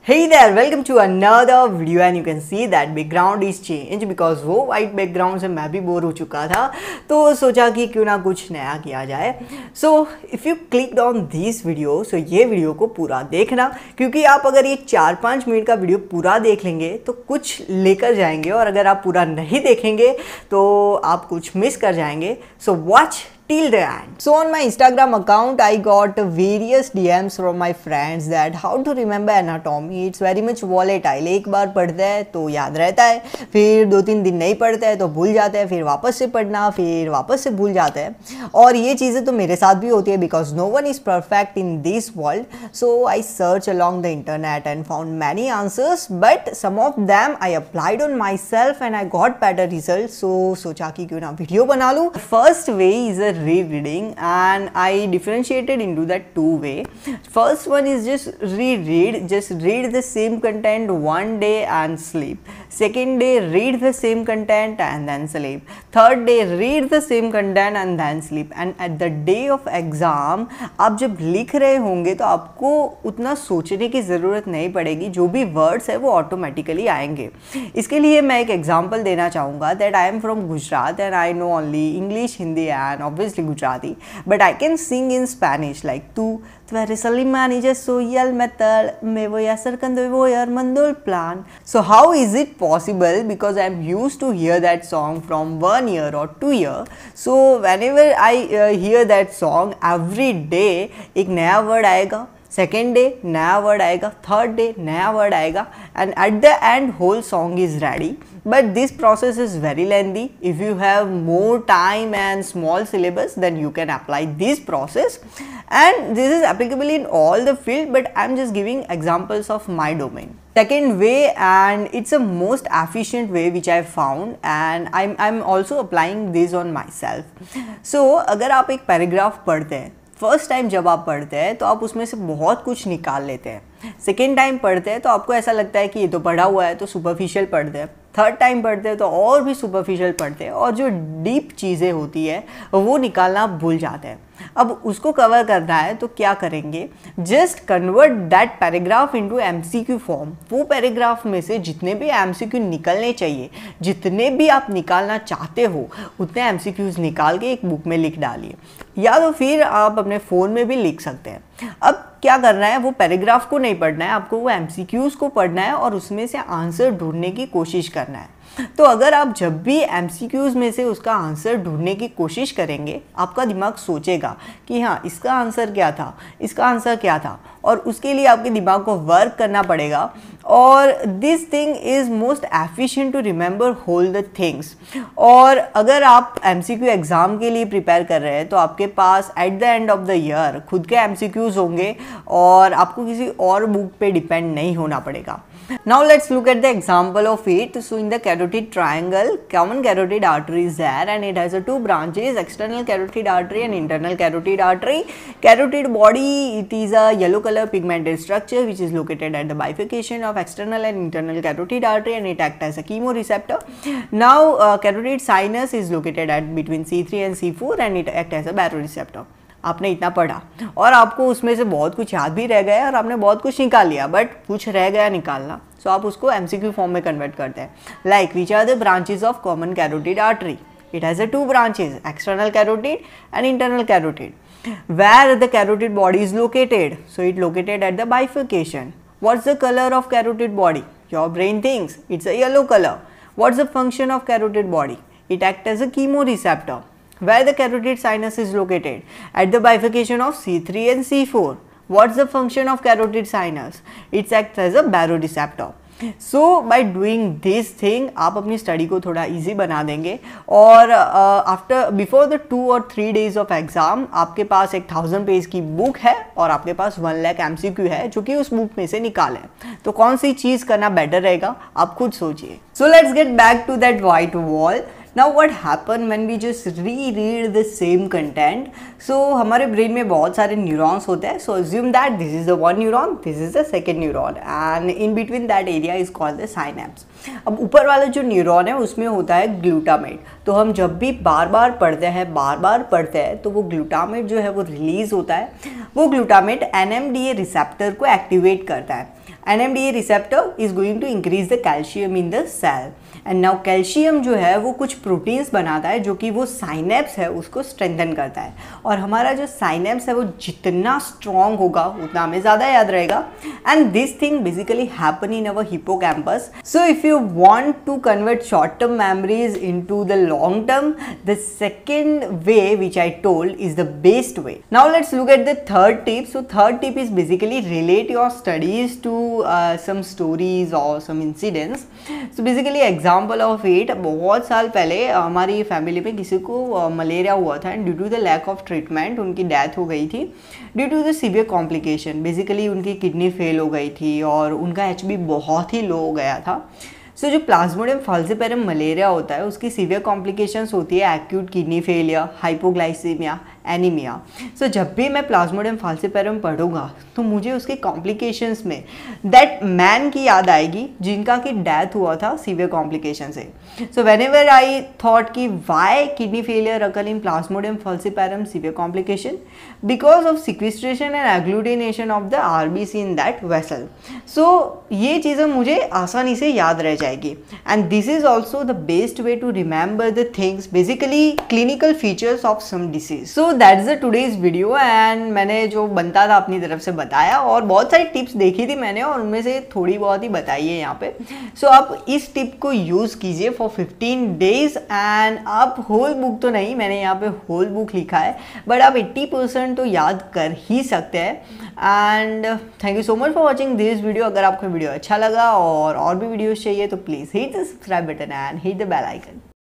Hey there, welcome to another video and you can see that background is changed because वो white background से मैं भी bore हो चुका था तो सोचा कि क्यों ना कुछ नया किया जाए। So if you clicked on this video, so ये वीडियो को पूरा देखना क्योंकि आप अगर ये 4-5 मिनट का वीडियो पूरा देख लेंगे तो कुछ लेकर जाएंगे और अगर आप पूरा नहीं देखेंगे तो आप कुछ मिस कर जाएंगे। So watch till the end. So on my Instagram account I got various DMs from my friends that how to remember anatomy. It's very much volatile. एक बार पढ़ते हैं तो याद रहता है, फिर 2-3 दिन नहीं पढ़ते हैं तो भूल जाते हैं, फिर वापस से पढ़ना, फिर वापस से भूल जाते हैं। और ये चीज़ें तो मेरे साथ भी होती है because no one is perfect in this world. So I searched along the internet and found many answers, but some of them I applied on myself and I got better results. So सोचा कि क्यों ना video बना लूँ। First way is a rereading and I differentiated into that two way. First one is just reread, just read the same content one day and sleep. Second day read the same content and then sleep. Third day read the same content and then sleep. And at the day of exam आप जब लिख रहे होंगे तो आपको उतना सोचने की ज़रूरत नहीं पड़ेगी, जो भी वर्ड्स है वो ऑटोमेटिकली आएंगे। इसके लिए मैं एक एग्जांपल देना चाहूँगा that I am from Gujarat and I know only English, Hindi and obviously Gujarati, but I can sing in Spanish like tu eres alemán soy el metal, me voy acercando y voy armando el plan. So how is it possible? Because I am used to hear that song from 1 year or 2 year. So whenever I hear that song every day एक नया word आएगा, second day नया word आएगा, third day नया word आएगा and at the end whole song is ready. But this process is very lengthy. If you have more time and small syllabus then you can apply this process and this is applicable in all the field, but I am just giving examples of my domain. Second way, and it's a most efficient way which I found and I'm also applying this on myself. So अगर आप एक paragraph पढ़ते हैं, first time जब आप पढ़ते हैं तो आप उसमें से बहुत कुछ निकाल लेते हैं. सेकेंड टाइम पढ़ते हैं तो आपको ऐसा लगता है कि ये तो पढ़ा हुआ है तो सुपरफिशियल पढ़ते हैं. थर्ड टाइम पढ़ते हैं तो और भी सुपरफिशियल पढ़ते हैं और जो डीप चीज़ें होती है वो निकालना भूल जाते हैं. अब उसको कवर करना है तो क्या करेंगे, just convert that paragraph into MCQ form. वो पैराग्राफ में से जितने भी एमसीक्यू निकलने चाहिए, जितने भी आप निकालना चाहते हो उतने एमसीक्यूज निकाल के एक बुक में लिख डालिए, या तो फिर आप अपने फ़ोन में भी लिख सकते हैं. अब क्या करना है, वो पैराग्राफ को नहीं पढ़ना है, आपको वो एमसीक्यूज को पढ़ना है और उसमें से आंसर ढूंढने की कोशिश करना है. तो अगर आप जब भी एमसीक्यूज में से उसका आंसर ढूंढने की कोशिश करेंगे, आपका दिमाग सोचेगा कि हाँ इसका आंसर क्या था, इसका आंसर क्या था, और उसके लिए आपके दिमाग को वर्क करना पड़ेगा. और this thing is most efficient to remember whole the things. और अगर आप एमसीक्यू एग्ज़ाम के लिए प्रिपेयर कर रहे हैं तो आपके पास at the end of the year खुद के एमसीक्यूज होंगे और आपको किसी और बुक पे डिपेंड नहीं होना पड़ेगा. Now let's look at the example of it. So in the carotid triangle, common carotid artery is there and it has two branches, external carotid artery and internal carotid artery. Carotid body, it is a yellow color pigmented structure which is located at the bifurcation of external and internal carotid artery and it acts as a chemoreceptor. Now carotid sinus is located at between C3 and C4 and it acts as a baroreceptor. आपने इतना पढ़ा और आपको उसमें से बहुत कुछ याद भी रह गया और आपने बहुत कुछ निकाल लिया, बट कुछ रह गया निकालना, सो आप उसको एमसीक्यू फॉर्म में कन्वर्ट करते हैं. Like which are the branches of common carotid artery. It has two branches, external carotid and internal carotid. Where the carotid body is located, so it located at the bifurcation. What's the color of carotid body? Your brain thinks it's a yellow color. What's the function of carotid body? It acts as a chemoreceptor. Where the carotid sinus is located? At the bifurcation of C3 and C4. What's the function of carotid sinus? It acts as a baroreceptor. So by doing this thing आप अपनी study को थोड़ा easy बना देंगे और before the 2 or 3 days of exam आपके पास एक 1000 page की बुक है और आपके पास 1 लाख एमसीक्यू है जो कि उस बुक में से निकालें. तो कौन सी चीज़ करना बेटर रहेगा आप खुद सोचिए. So let's get back to that white wall. Now what happen when we just reread the same content? So हमारे ब्रेन में बहुत सारे न्यूरॉन्स होते हैं. So assume that this is the one neuron, this is the second neuron and in between that area is called the synapse. अब ऊपर वाला जो न्यूरॉन है उसमें होता है ग्लूटामेट. तो हम जब भी बार बार पढ़ते हैं तो वो ग्लूटामेट जो है वो रिलीज होता है. वो ग्लूटामेट NMDA रिसेप्टर को एक्टिवेट करता है NMDA receptor is going to increase the calcium in the cell and now calcium जो है वो कुछ प्रोटीन्स बनाता है जो कि वो साइनेप्स है उसको स्ट्रेंथन करता है, और हमारा जो साइनेप्स है वो जितना स्ट्रॉन्ग होगा उतना हमें ज़्यादा याद रहेगा। And this thing basically happen in our hippocampus. So if you want to convert short term memories into the long term, the second way which I told is the best way. Now let's look at the third tip. So third tip is basically relate your studies to some stories or some incidents. So basically example of it, बहुत साल पहले हमारी family में किसी को malaria हुआ था and due to the lack of treatment उनकी डेथ हो गई थी due to the severe complication. Basically उनकी किडनी फेल हो गई थी और उनका HB बहुत ही लो हो गया था। सो जो प्लाज्मोडियम फाल्सिपेरम मलेरिया होता है उसकी सीवियर कॉम्प्लिकेशंस होती है acute kidney failure, hypoglycaemia, anaemia. So जब भी मैं प्लाज्मोडियम फाल्सिपेरम पढ़ूंगा तो मुझे उसके कॉम्प्लिकेशंस में दैट मैन की याद आएगी जिनका कि डेथ हुआ था सीवियर कॉम्प्लिकेशन से। So whenever I thought कि why kidney failure occur in Plasmodium falciparum severe complication, because of sequestration and agglutination of the RBC in that vessel. So ये चीज़ें मुझे आसानी से याद रह जाएगी and this is also the best way to remember the things, basically clinical features of some disease. So that's the today's video and मैंने जो बनता था अपनी तरफ से बताया और बहुत सारी टिप्स देखी थी मैंने और उनमें से थोड़ी बहुत ही बताई है यहाँ पे। सो आप इस टिप को यूज़ कीजिए फॉर 15 डेज एंड आप होल बुक तो नहीं, मैंने यहाँ पे होल बुक लिखा है, बट आप 80% तो याद कर ही सकते हैं। And thank you so much for watching this video. अगर आपको वीडियो अच्छा लगा और भी वीडियोज़ चाहिए तो please hit the subscribe button and hit the bell icon.